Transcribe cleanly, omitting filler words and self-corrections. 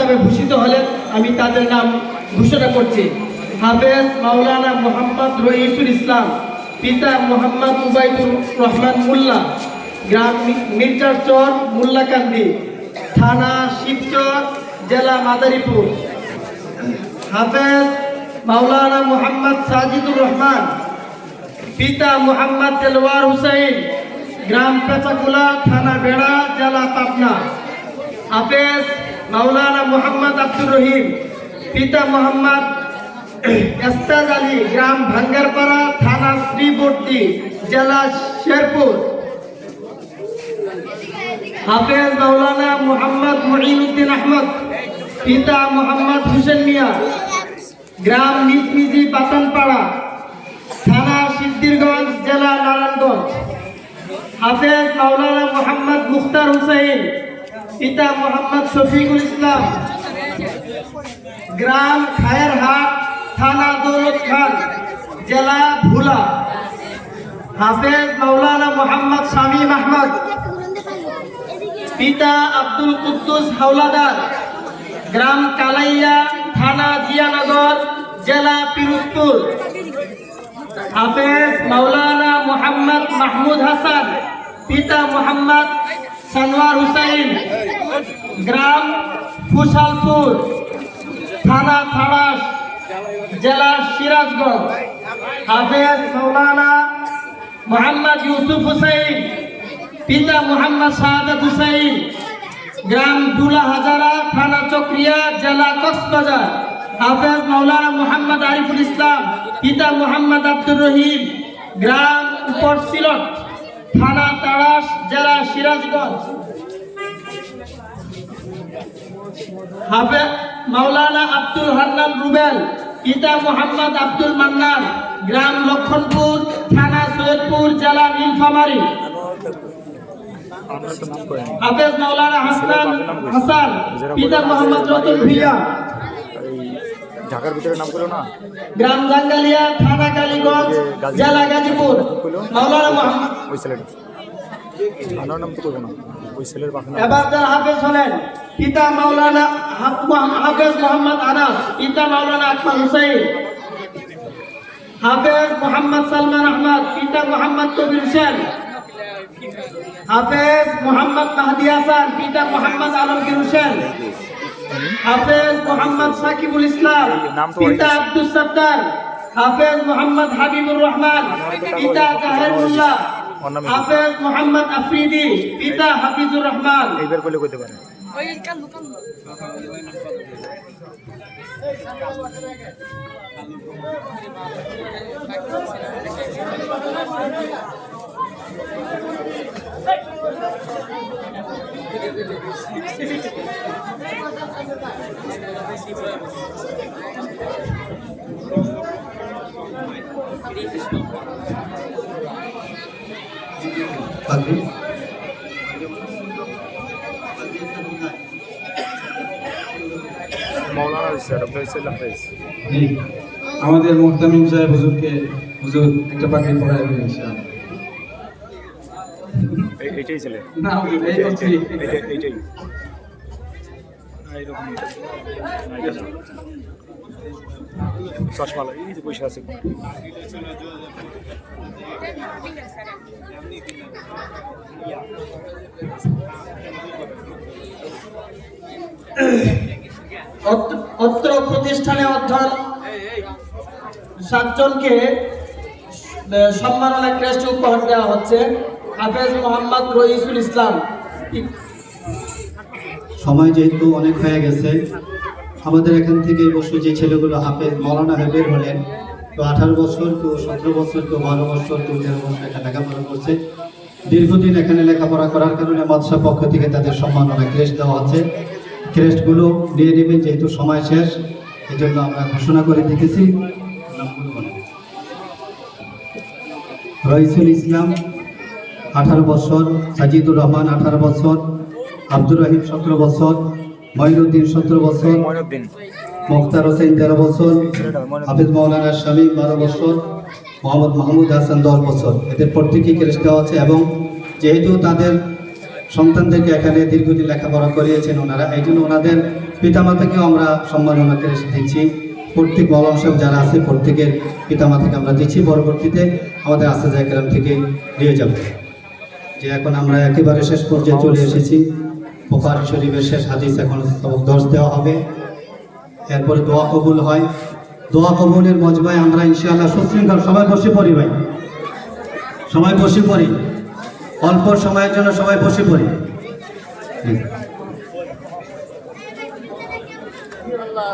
হিসাবে ভূষিত হলেন। আমি তাদের নাম ঘোষণা করছি। হাফেজ মাওলানা মোহাম্মদ রইসুল ইসলাম, পিতা মোহাম্মদ উবাইদুর রহমান মোল্লা, গ্রাম মির্জারচর মোল্লাকান্দি, থানা শিবচর, জেলা মাদারীপুর। হাফেজ মাওলানা মোহাম্মদ সাজিদুর রহমান, পিতা মোহাম্মদ দেলওয়ার হুসাইন, গ্রাম পেচাকুলা, থানা বেড়া, জেলা পাবনা। হাফেজ মাওলানা মোহাম্মদ আব্দুর রহিম, পিতা মোহাম্মদ এস্তাজ আলী, গ্রাম ভাঙ্গারপাড়া, থানা শ্রীবর্তী, জেলা শেরপুর। হাফেজ মাওলানা মোহাম্মদ মুঈনুদ্দিন আহমদ, পিতা মোহাম্মদ হুসেন মিয়া, গ্রাম নিজমিজি বাতানপাড়া, থানা সিদ্ধিরগঞ্জ, জেলা নারায়ণগঞ্জ। হাফেজ মাওলানা মোহাম্মদ মুখতার হুসাইন, পিতা মোহাম্মদ শফিকুল ইসলাম, গ্রাম খায়েরহাট, থানা দৌলত খান, জেলা ভোলা। হাফেজ মাওলানা মোহাম্মদ শামীম আহমদ, পিতা আব্দুল কুদ্দুস হাওলাদার, গ্রাম কালাইয়া, থানা জিয়ানগর, জেলা পিরোজপুর। হাফেজ মাওলানা মোহাম্মদ মাহমুদ হাসান, পিতা মোহাম্মদ সানোয়ার হুসাইন, গ্রাম ফুসালপুর, থানা থাড়াস, জেলা সিরাজগঞ্জ। হাফেজ মাওলানা মোহাম্মদ ইউসুফ হুসাইন, পিতা মোহাম্মদ শাহাদাত হুসাইন, গ্রাম দুলা হাজারা, থানা চক্রিয়া, জেলা কক্সবাজার। হাফেজ মাওলানা মোহাম্মদ আরিফুল ইসলাম, পিতা মোহাম্মদ আব্দুর রহিম, গ্রাম উপর সিলট, থানা তাড়াশ, জেলা সিরাজগঞ্জ। হাফেজ মাওলানা আব্দুল হান্নান রুবেল, পিতা মোহাম্মদ আব্দুল মান্নান, গ্রাম লক্ষণপুর, থানা সৈয়দপুর, জেলা নীলফামারী। হাফেজ মাওলানা হাসান, পিতা মোহাম্মদ রতন ভুইয়া, ঢাকার ভিতরে নাম করলো না, গ্রাম জাঙ্গালিয়া, থানা কালীগঞ্জ, জেলা গাজীপুর। মাওলানা মোহাম্মদ ওই ছেলেটা আমার নাম তো করবো না, ওই ছেলের বাসা। এবার যারা হাফেজ হলেন, পিতা মাওলানা হাফেজ মোহাম্মদ আনাস, পিতা মাওলানা আকমাল হুসাইন। হাফেজ মোহাম্মদ সালমান আহমদ, পিতা মোহাম্মদ কবির হোসেন। হাফেজ মোহাম্মদ মাহদি হাসান, পিতা মোহাম্মদ আলমগীর হোসেন। হাফেজ মোহাম্মদ সাকিবুল ইসলাম, পিতা আব্দুস সাত্তার। হাফেজ মোহাম্মদ হাবিবুর রহমান, পিতা জাহেরুল্লাহ। হাফেজ মোহাম্মদ আফ্রিদি, পিতা হাফিজুর রহমান। এইবার বলে কইতে পারে আমাদের মুহতামিম সাহেব হুজুরকে হুজুর একটা পাখি পড়ায় দিয়েছেন। এইটাই ছেলে না হুজুর, এই হচ্ছে এইটাই চশমালা, এই যে পয়সা আছে। অত্র প্রতিষ্ঠানে অধ্যয়ন 7 জনকে সম্মাননা ক্রেস্ট উপহার দেওয়া হচ্ছে। হাফেজ মোহাম্মদ রইসুল ইসলাম। সময় যেহেতু অনেক হয়ে গেছে, আমাদের এখান থেকে বসে যে ছেলেগুলো হাফেজ মাওলানা হেবের হলেন, তো 18 বছর, কেউ 17 বছর, কেউ 12 বছর, কেউ 13 বছর এখানে লেখাপড়া করছে। দীর্ঘদিন এখানে লেখাপড়া করার কারণে মাদ্রাসা পক্ষ থেকে তাদের সম্মাননা ক্রেস্ট দেওয়া আছে। ক্রেস্টগুলো নিয়ে নেবেন, যেহেতু সময় শেষ, এই জন্য আমরা ঘোষণা করে দেখেছি। রইসুল ইসলাম 18 বছর, সাজিদুর রহমান 18 বছর, আব্দুর রহিম 17 বছর, মঈনুদ্দিন 17 বছর, মুখতার হোসেন 13 বছর, হাফিজ মাওলানা শামীম 12 বছর, মোহাম্মদ মাহমুদ হাসান 10 বছর। এদের প্রত্যেকেই ক্রেস্ট দেওয়া আছে। এবং যেহেতু তাদের সন্তানদেরকে এখানে দীর্ঘদিন লেখাপড়া করিয়েছেন ওনারা, এই জন্য ওনাদের পিতামাতাকেও আমরা সম্মাননা করে দিচ্ছি। প্রত্যেক মৌলানা সাহেব যারা আছে প্রত্যেকের পিতামাতাকে আমরা দিচ্ছি, পরবর্তীতে আমাদের আসাদে কেরাম থেকে দিয়ে যাব। যে এখন আমরা একেবারে শেষ পর্যায়ে চলে এসেছি, বুখারী শরীফের শেষ হাদিস এখন সবক দর্শ দেওয়া হবে, এরপরে দোয়া কবুল হয়। দোয়া কবুলের মজমায় আমরা ইনশাআল্লাহ সুশৃঙ্খল সবাই বসে পড়ি, ভাই সবাই বসে পড়ি, অল্প সময়ের জন্য সবাই বসে পড়ি। আল্লাহ